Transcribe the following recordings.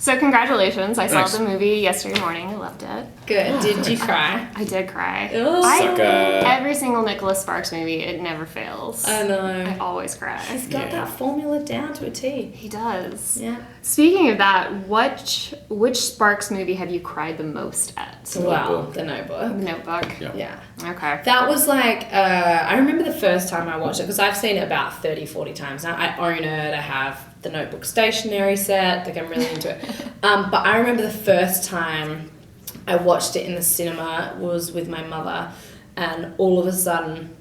So congratulations. I Thanks. saw the movie yesterday morning. I loved it. Good. Did you cry? I did cry. Sucker. Every single Nicholas Sparks movie, it never fails. I I know. always cry. He's got that formula down to a T. He does. Yeah. Speaking of that, which Sparks movie have you cried the most at? Well, The Notebook. The Notebook. Yeah. Okay. That was like, I remember the first time I watched it, because I've seen it about 30, 40 times now. I own it, I have the Notebook stationery set, like I'm really into it. But I remember the first time I watched it in the cinema was with my mother, and all of a sudden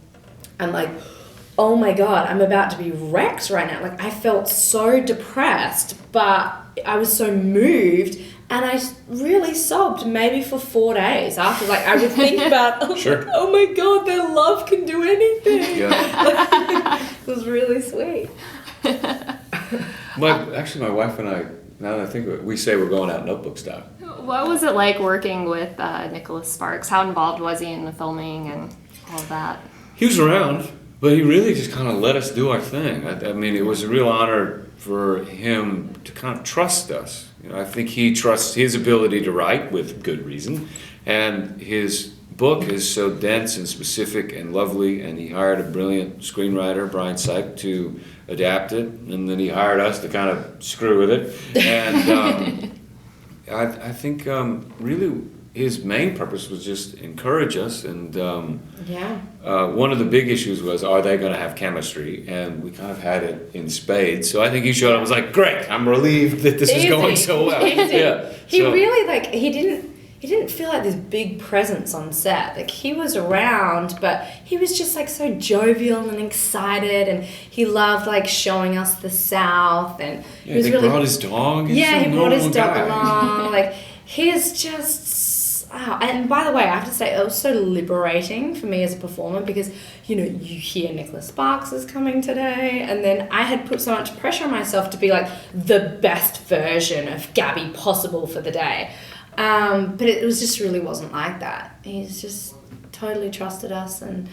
I'm like, oh my God, I'm about to be wrecked right now. Like I felt so depressed, but I was so moved. And I really sobbed maybe for 4 days after. Like, I would think about, Sure. oh my God, their love can do anything. Yeah. It was really sweet. Actually, my wife and I, now that I think of it, we say we're going out notebook style. What was it like working with Nicholas Sparks? How involved was he in the filming and all of that? He was around, but he really just kind of let us do our thing. I mean, it was a real honor for him to kind of trust us. You know, I think he trusts his ability to write with good reason, and his book is so dense and specific and lovely, and he hired a brilliant screenwriter, Brian Syke, to adapt it, and then he hired us to kind of screw with it. And I think really his main purpose was just encourage us, and one of the big issues was, are they going to have chemistry? And we kind of had it in spades. So I think he showed up and was like, great, I'm relieved that this is going so well. Yeah. He really, like, he didn't feel like this big presence on set. Like, he was around, but he was just like so jovial and excited, and he loved like showing us the South, and he was really brought his dog. He's he a brought his normal dog guy. along. Like, he is just. Wow. And by the way, I have to say, it was so liberating for me as a performer, because, you know, you hear Nicholas Sparks is coming today, and then I had put so much pressure on myself to be like the best version of Gabby possible for the day. But it was just really wasn't like that. He's just totally trusted us, and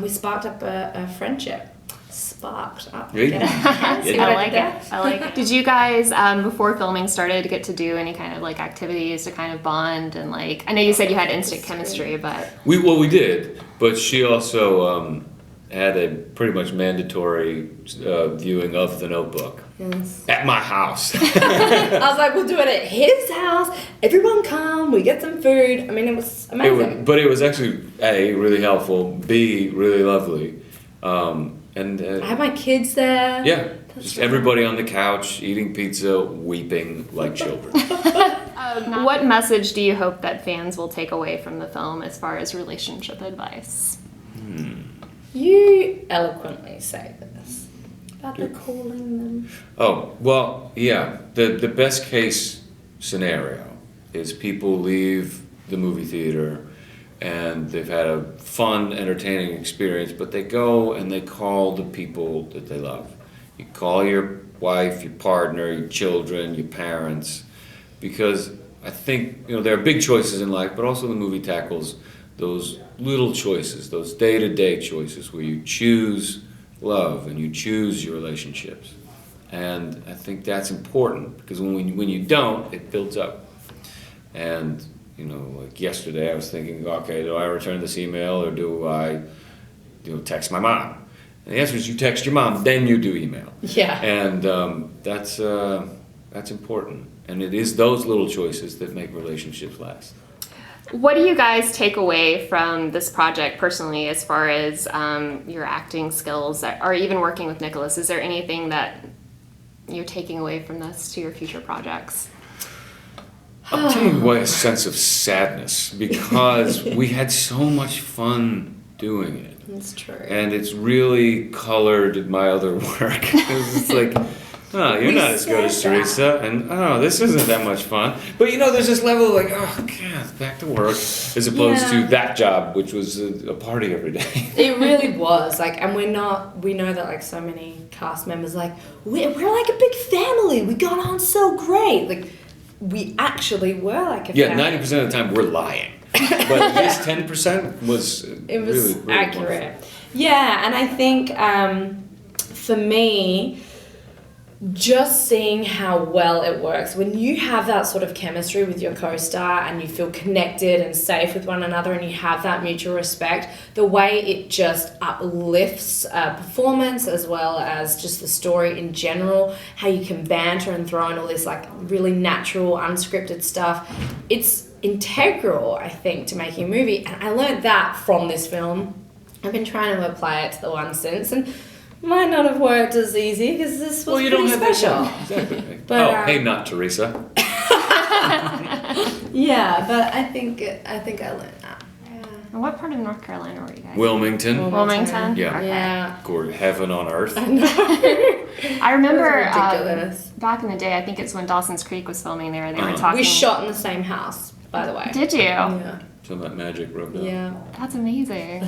we sparked up a friendship. Sparked up. Really? Get it? See what I like did it. I like it. Did you guys, before filming started, get to do any kind of like activities to kind of bond and like? I know you said you had instant chemistry, but We did, but she also had a pretty much mandatory viewing of The Notebook Yes. at my house. I was like, we'll do it at his house. Everyone come. We get some food. I mean, it was amazing. But it was actually A, really helpful, B, really lovely. I had my kids there. Yeah, just everybody on the couch eating pizza, weeping like children. what message do you hope that fans will take away from the film as far as relationship advice? You eloquently say this about the calling them. Oh, well, yeah. The best case scenario is people leave the movie theater and they've had a fun, entertaining experience, but they go and they call the people that they love. You call your wife, your partner, your children, your parents, because I think, you know, there are big choices in life, but also the movie tackles those little choices, those day-to-day choices where you choose love and you choose your relationships. And I think that's important, because when you don't, it builds up. And you know, like yesterday I was thinking, okay, do I return this email or do I text my mom? And the answer is you text your mom, then you do email. Yeah. And that's important. And it is those little choices that make relationships last. What do you guys take away from this project personally as far as your acting skills or even working with Nicholas? Is there anything that you're taking away from this to your future projects? I'm taking away a sense of sadness because we had so much fun doing it. That's true. And it's really colored my other work. It's like, oh, you're not as good as Teresa, and oh, this isn't that much fun. But you know, there's this level of like, oh God, back to work, as opposed to that job, which was a party every day. It really was like, and we know that like so many cast members like we're like a big family. We got on so great. Like we actually were like a family. 90% of the time we're lying, but this 10% was really accurate. wonderful. Yeah, and I think for me, just seeing how well it works when you have that sort of chemistry with your co-star and you feel connected and safe with one another and you have that mutual respect, the way it just uplifts performance as well as just the story in general, how you can banter and throw in all this like really natural unscripted stuff, it's integral, I think, to making a movie. And I learned that from this film. I've been trying to apply it to the one since, and might not have worked as easy because this was pretty special. Exactly. But, hey, not Teresa. Yeah, but I think I learned that. Yeah. And what part of North Carolina were you guys? Wilmington. Wilmington? Yeah. Okay. Yeah. Or heaven on earth. I know. I remember Ridiculous. back in the day, I think it's when Dawson's Creek was filming there, they were talking. We shot in the same house, by the way. Did you? Yeah. So that magic rubbed off. Yeah. That's amazing.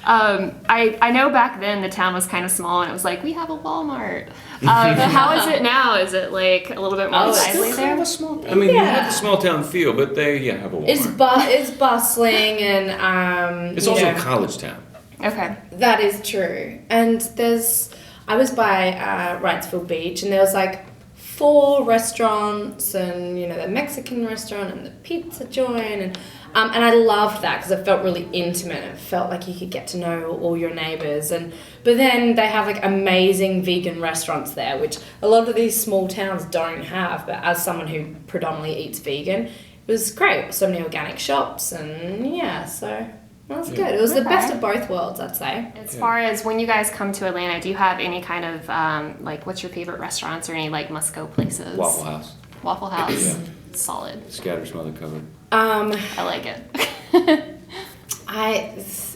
I know back then the town was kind of small and it was like, we have a Walmart. How is it now? Is it like a little bit more it's lively Still kind there? of a small. I mean, you have the small town feel, but they have a Walmart. It's bustling and It's also a college town. Okay. that is true. And I was by Wrightsville Beach and there was like 4 restaurants and the Mexican restaurant and the pizza joint and I loved that because it felt really intimate. It felt like you could get to know all your neighbors but then they have like amazing vegan restaurants there, which a lot of these small towns don't have. But as someone who predominantly eats vegan, it was great. So many organic shops and so that was good. It was the best of both worlds, I'd say. As far as when you guys come to Atlanta, do you have any kind of like what's your favorite restaurants or any like must go places? Waffle House. Waffle House. Yeah. Solid. Scattered, smothered, covered. I like it.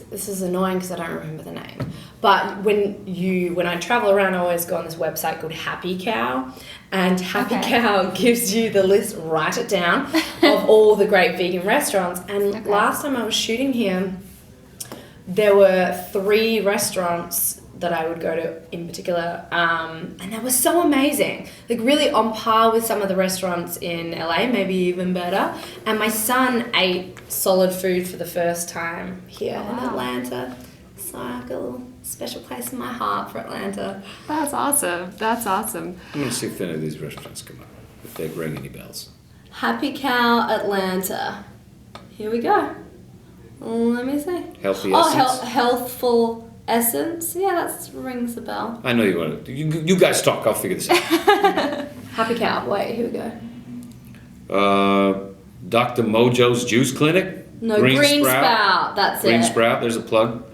This is annoying because I don't remember the name. But when I travel around, I always go on this website called Happy Cow, and Happy Cow gives you the list, write it down, of all the great vegan restaurants. And last time I was shooting here, there were 3 restaurants that I would go to in particular, and they were so amazing, like really on par with some of the restaurants in LA, maybe even better. And my son ate solid food for the first time here in Atlanta, so I've got a little special place in my heart for Atlanta. That's awesome. That's awesome. I'm going to see if any of these restaurants come up, if they ring any bells. Happy Cow Atlanta. Here we go. Let me see. Healthy Essence. Healthful Essence. Yeah, that rings a bell. I know you want to. You guys talk. I'll figure this out. Happy Cow. Wait, here we go. Dr. Mojo's Juice Clinic. No, Green Sprout. That's Green it. Sprout. There's a plug.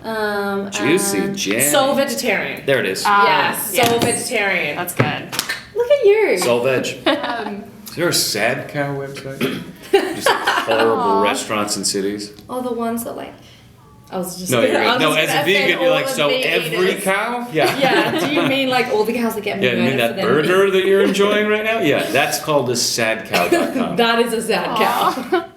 Juicy Jam. Soul Vegetarian. There it is. Yes, Soul Vegetarian. That's good. Look at you. Soul Veg. Is there a sad cow website? Just horrible restaurants in cities. Oh, the ones that like. I was just. No, you're I good. No, was as gonna a vegan, offend you're all like, the so vegan every eaters. cow? Yeah. Yeah. Do you mean like all the cows that get Yeah, you mean murdered that for them burger that you're enjoying right now? Yeah, that's called the sadcow.com. That is a sad cow.